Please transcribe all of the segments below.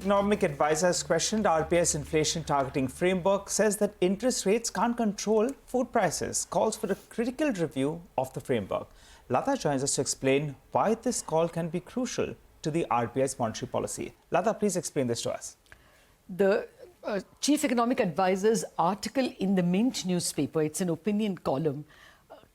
economic advisor has questioned RBI's inflation targeting framework, says that interest rates can't control food prices, calls for a critical review of the framework. Lata joins us to explain why this call can be crucial to the RBI's monetary policy. Lata, please explain this to us. The chief economic advisor's article in the Mint newspaper, it's an opinion column,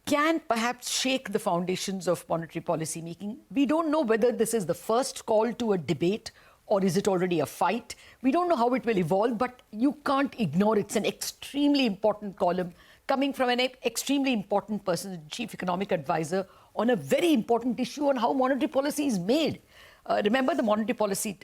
can perhaps shake the foundations of monetary policy making. We don't know whether this is the first call to a debate or is it already a fight. We don't know how it will evolve, but you can't ignore it's an extremely important column coming from an extremely important person, chief economic advisor, on a very important issue on how monetary policy is made. Remember, the monetary policy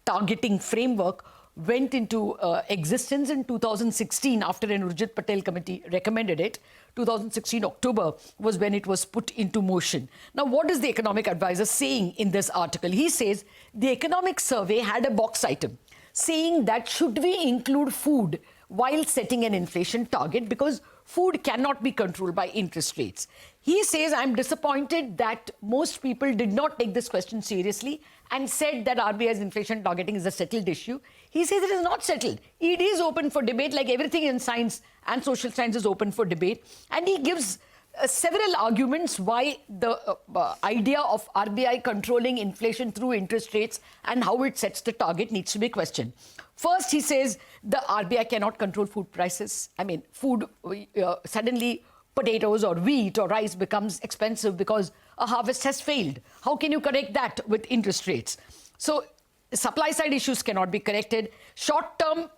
targeting framework went into existence in 2016 after an Urjit Patel committee recommended it. 2016 October was when it was put into motion. Now, what is the economic advisor saying in this article? He says the economic survey had a box item saying that should we include food while setting an inflation target, because food cannot be controlled by interest rates. He says, I'm disappointed that most people did not take this question seriously and said that RBI's inflation targeting is a settled issue. He says it is not settled. It is open for debate, like everything in science and social science is open for debate. And he gives several arguments why the idea of RBI controlling inflation through interest rates and how it sets the target needs to be questioned. First, he says the RBI cannot control food prices. I mean, food, suddenly potatoes or wheat or rice becomes expensive because a harvest has failed. How can you correct that with interest rates? So supply side issues cannot be corrected. Short-term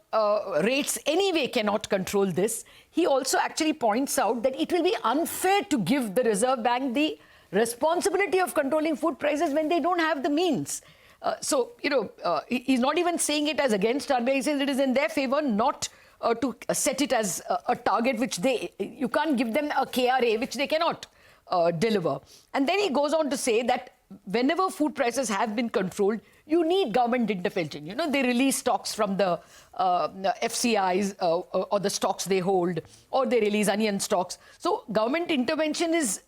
rates anyway cannot control this. He also actually points out that it will be unfair to give the Reserve Bank the responsibility of controlling food prices when they don't have the means. He's not even saying it as against RBI. He says it is in their favor not to set it as a target which you can't give them a KRA which they cannot deliver. And then he goes on to say that whenever food prices have been controlled, you need government intervention. You know, they release stocks from the FCIs or the stocks they hold, or they release onion stocks. So government intervention is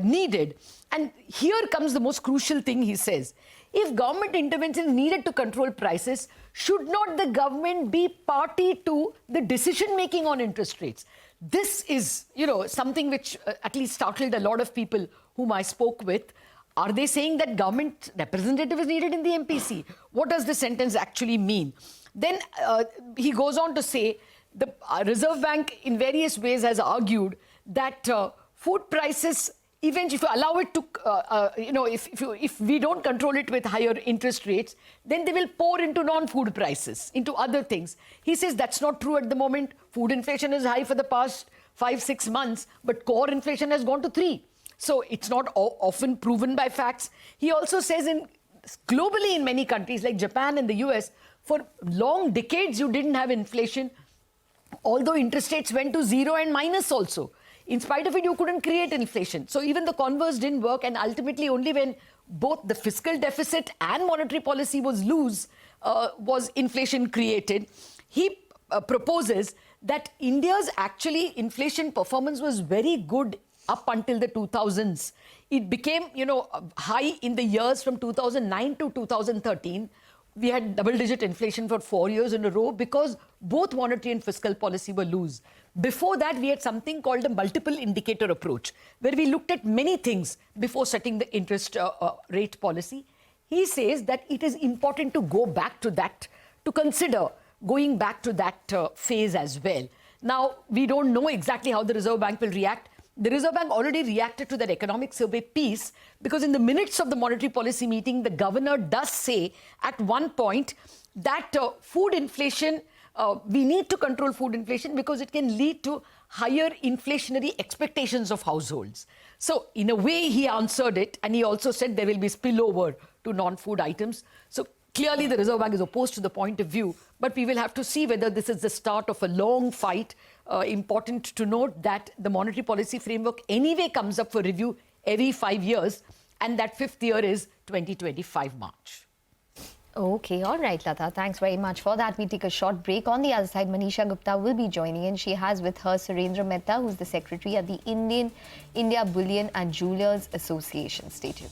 needed. And here comes the most crucial thing he says. If government intervention is needed to control prices, should not the government be party to the decision-making on interest rates? This is, something which at least startled a lot of people whom I spoke with. Are they saying that government representative is needed in the MPC? What does this sentence actually mean? Then he goes on to say the Reserve Bank in various ways has argued that food prices, even if you allow it to, if we don't control it with higher interest rates, then they will pour into non-food prices, into other things. He says that's not true at the moment. Food inflation is high for the past 5-6 months, but core inflation has gone to 3%. So it's not often proven by facts. He also says globally in many countries like Japan and the US, for long decades you didn't have inflation, although interest rates went to 0 and minus also. In spite of it, you couldn't create inflation. So even the converse didn't work, and ultimately only when both the fiscal deficit and monetary policy was loose was inflation created. He proposes that India's actually inflation performance was very good up until the 2000s. It became, high in the years from 2009 to 2013. We had double-digit inflation for 4 years in a row because both monetary and fiscal policy were loose. Before that, we had something called a multiple indicator approach, where we looked at many things before setting the interest rate policy. He says that it is important to go back to that, to consider going back to that phase as well. Now, we don't know exactly how the Reserve Bank will react. The Reserve Bank already reacted to that economic survey piece because in the minutes of the monetary policy meeting, the governor does say at one point that food inflation, we need to control food inflation because it can lead to higher inflationary expectations of households. So in a way, he answered it, and he also said there will be spillover to non-food items. So clearly, the Reserve Bank is opposed to the point of view, but we will have to see whether this is the start of a long fight. Important to note that the monetary policy framework anyway comes up for review every 5 years, and that 5th year is 2025 March. Okay, all right, Lata. Thanks very much for that. We take a short break. On the other side, Manisha Gupta will be joining in. She has with her Surendra Mehta, who's the secretary at the India Bullion and Jewelers Association. Stay tuned.